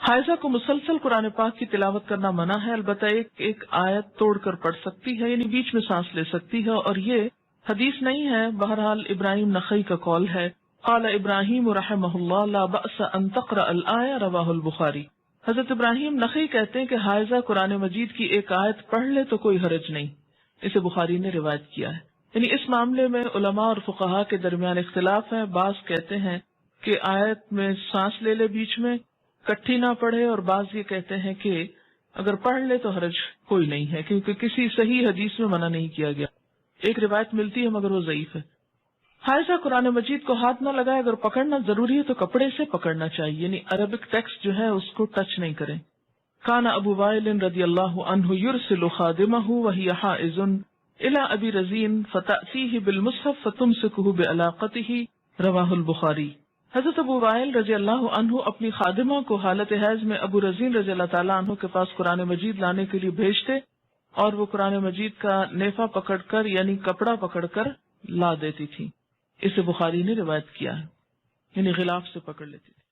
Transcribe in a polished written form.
حائضہ کو مسلسل قرآن پاک کی تلاوت کرنا منع ہے، البتہ ایک آیت توڑ کر پڑھ سکتی ہے، یعنی بیچ میں سانس لے سکتی ہے، اور یہ حدیث نہیں ہے، بہرحال ابراہیم نخعی کا قول ہے۔ قال ابراہیم رحمہ اللہ لا بأس ان تقرأ الآیہ رواہ البخاری۔ حضرت ابراہیم نخعی کہتے ہیں کہ حائضہ قرآن مجید کی ایک آیت پڑھ لے تو کوئی حرج نہیں، اسے بخاری نے روایت کیا ہے۔ یعنی اس معاملے میں علماء اور فقہاء کے درمیان اختلاف ہے، بعض کہتے ہیں کہ آیت میں سانس لے لے بیچ میں، کٹھی نہ پڑھے، اور بعض یہ کہتے ہیں کہ اگر پڑھ لے تو حرج کوئی نہیں ہے، کیونکہ کسی صحیح حدیث میں منع نہیں کیا گیا۔ ایک روایت ملتی ہے مگر وہ ضعیف ہے۔ حائضہ قرآن مجید کو ہاتھ نہ لگائے، اگر پکڑنا ضروری ہے تو کپڑے سے پکڑنا چاہیے، یعنی عربک ٹیکسٹ جو ہے اس کو ٹچ نہیں کریں۔ کان ابو وائل رضی اللہ عنہ یرسل خادمہ وہی حائض الی ابی رزین فتأتیہ بالمصحف فتمسکہ بعلاقتہ رواہ البخاری۔ حضرت ابو وائل رضی اللہ عنہ اپنی خادمہ کو حالت حیض میں ابو رزین رضی اللہ تعالیٰ عنہ کے پاس قرآن مجید لانے کے لیے بھیجتے، اور وہ قرآن مجید کا نیفہ پکڑ کر یعنی کپڑا پکڑ کر لا دیتی تھی۔ اسے بخاری نے روایت کیا ہے، یعنی غلاف سے پکڑ لیتی تھی۔